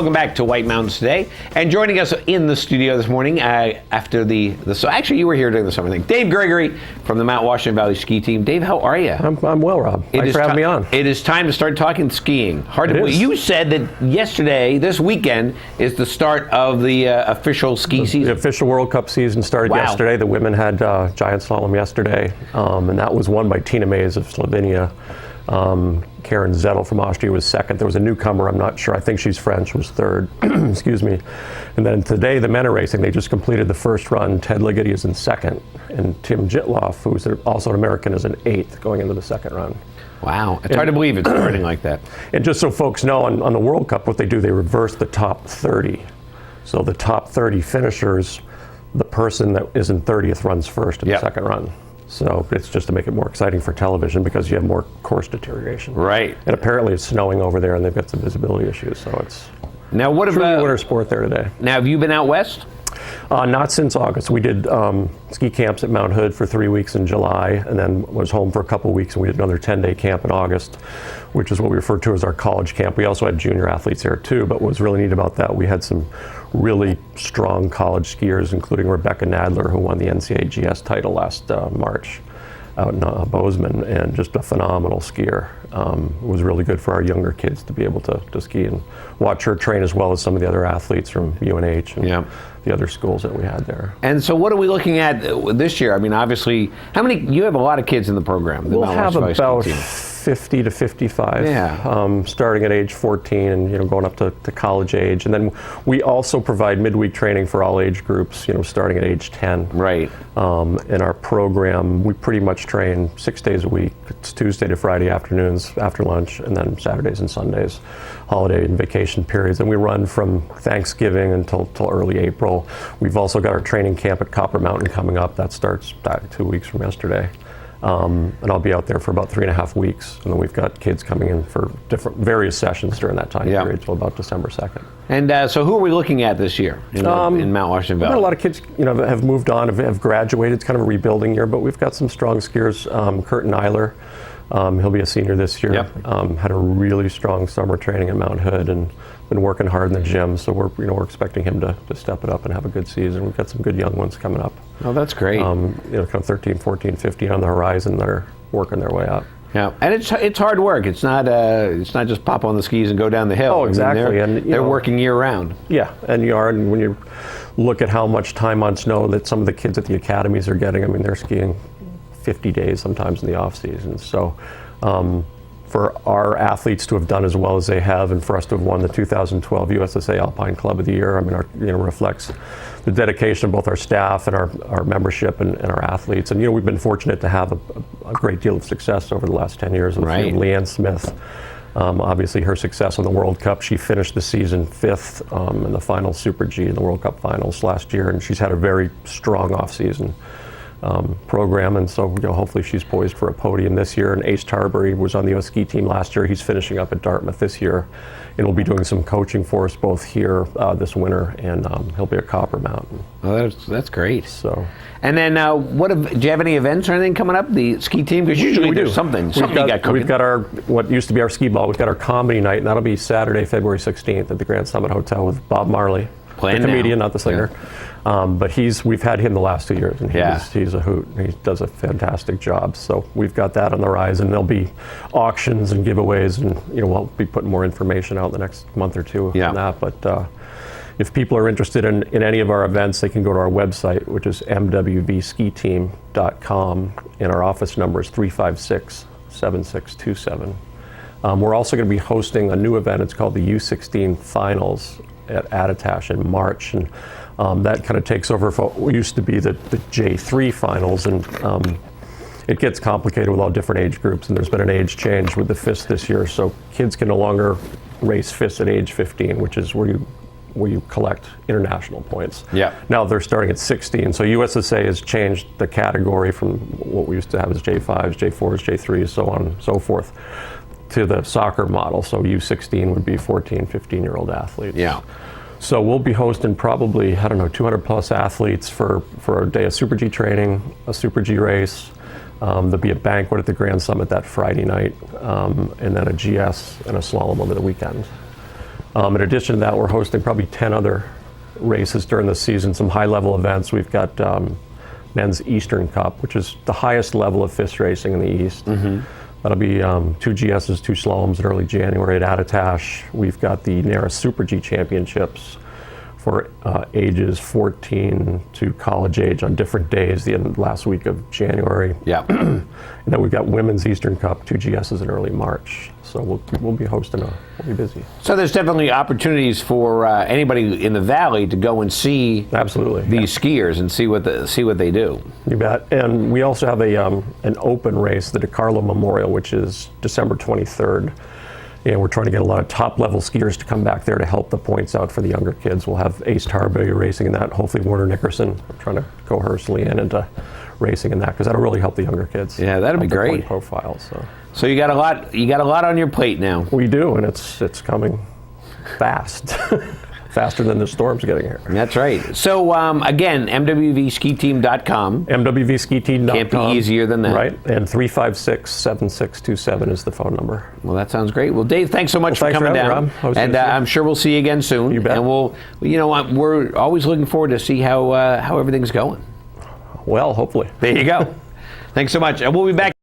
Welcome back to White Mountains Today, and joining us in the studio this morning after so actually you were here during the summer thing, Dave Gregory from the Mount Washington Valley Ski Team. Dave, how are you? I'm well, Rob. Thanks for having me on. It is time to start talking skiing. Hard to believe. You said that this weekend, is the start of the official ski season. The official World Cup season started yesterday. The women had giant slalom yesterday, and that was won by Tina Mays of Slovenia. Karen Zettel from Austria was second. There was a newcomer, I'm not sure, I think she's French, was third. Excuse me. And then today the men are racing. They just completed the first run. Ted Ligety is in second, and Tim Jitloff, who's also an American, is in eighth going into the second run. Wow, it's hard to believe it's starting like that. And just so folks know, on the World Cup, what they do, they reverse the top 30. So the top 30 finishers, the person that is in 30th runs first in the second run. So it's just to make it more exciting for television because you have more course deterioration. Right. And apparently it's snowing over there and they've got some visibility issues. So it's now what about winter sport there today. Now, have you been out west? Not since August. We did ski camps at Mount Hood for 3 weeks in July, and then was home for a couple of weeks, and we did another 10-day camp in August, which is what we refer to as our college camp. We also had junior athletes there too, but what was really neat about that, we had some really strong college skiers, including Rebecca Nadler, who won the NCAA GS title last March out in Bozeman, and just a phenomenal skier. It was really good for our younger kids to be able to ski and watch her train, as well as some of the other athletes from UNH and the other schools that we had there. And so what are we looking at this year? I mean, obviously, you have a lot of kids in the program. We'll have about 50 to 55, starting at age 14 and going up to college age. And then we also provide midweek training for all age groups, starting at age 10. Right. In our program, we pretty much train 6 days a week. It's Tuesday to Friday afternoons after lunch, and then Saturdays and Sundays, holiday and vacation periods. And we run from Thanksgiving until early April. We've also got our training camp at Copper Mountain coming up. That starts 2 weeks from yesterday. And I'll be out there for about 3.5 weeks. And then we've got kids coming in for various sessions during that time period, till about December 2nd. And so who are we looking at this year in Mount Washington Valley? A lot of kids have moved on, have graduated. It's kind of a rebuilding year, but we've got some strong skiers. Curtin Eiler, he'll be a senior this year. Had a really strong summer training at Mount Hood and been working hard in the gym. So we're expecting him to step it up and have a good season. We've got some good young ones coming up. Oh, that's great. Kind of 13, 14, 15 on the horizon that are working their way up. Yeah, and it's hard work. It's not just pop on the skis and go down the hill. Oh, exactly. I mean, they're working year round. Yeah, and when you look at how much time on snow that some of the kids at the academies are getting, I mean, they're skiing 50 days sometimes in the off season. So for our athletes to have done as well as they have, and for us to have won the 2012 USSA Alpine Club of the Year, I mean, reflects the dedication of both our staff and our membership and our athletes. And we've been fortunate to have a great deal of success over the last 10 years with Leanne Smith. Obviously, her success in the World Cup, she finished the season 5th in the final Super G in the World Cup finals last year, and she's had a very strong off-season program, and so hopefully she's poised for a podium this year. And Ace Tarbury was on the US Ski Team last year. He's finishing up at Dartmouth this year, and will be doing some coaching for us both here this winter, and he'll be at Copper Mountain. Oh, that's great. So, and then do you have any events or anything coming up? The ski team, because usually we do something. We've got our what used to be our skee ball. We've got our comedy night, and that'll be Saturday, February 16th at the Grand Summit Hotel with Bob Marley, the comedian, not the singer. But we've had him the last 2 years, and he's a hoot. He does a fantastic job. So we've got that on the rise, and there'll be auctions and giveaways, and we'll be putting more information out in the next month or two on that. But if people are interested in any of our events, they can go to our website, which is MWVSkiTeam.com, and our office number is 356-7627. We're also going to be hosting a new event. It's called the U16 Finals at Attitash in March, and that kind of takes over for what used to be the J3 finals, and it gets complicated with all different age groups, and there's been an age change with the FIS this year, so kids can no longer race FIS at age 15, which is where you collect international points. Now they're starting at 16, so USSA has changed the category from what we used to have as J5s, J4s, J3s, so on and so forth, to the soccer model. So U16 would be 14, 15-year-old athletes. So we'll be hosting probably, 200 plus athletes for a day of Super G training, a Super G race. There'll be a banquet at the Grand Summit that Friday night, and then a GS and a slalom over the weekend. In addition to that, we're hosting probably 10 other races during the season, some high-level events. We've got men's Eastern Cup, which is the highest level of FIS racing in the East. That'll be 2 GSs, 2 slaloms in early January at Attitash. We've got the NARA Super G Championships for ages 14 to college age on different days, the last week of January. Yeah. And then we've got Women's Eastern Cup, 2 GSs in early March. So we'll be hosting we'll be busy. So there's definitely opportunities for anybody in the valley to go and see Absolutely these skiers and see what they do. You bet. And we also have an open race, the DeCarlo Memorial, which is December 23rd. And we're trying to get a lot of top-level skiers to come back there to help the points out for the younger kids. We'll have Ace Tarberry racing in that, hopefully Warner Nickerson. I'm trying to coerce Leanne into racing in that, because that'll really help the younger kids. Yeah, that'd be great. Point profile, so you got a lot on your plate now. We do, and it's coming fast. Faster than the storm's getting here. That's right. So again, MWVSkiTeam.com. MWVSkiTeam.com. Can't be easier than that. Right, and 356-7627 is the phone number. Well, that sounds great. Well, Dave, thanks so much for coming down. And I'm sure we'll see you again soon. You bet. And we're always looking forward to see how everything's going. Well, hopefully. There you go. Thanks so much. And we'll be back.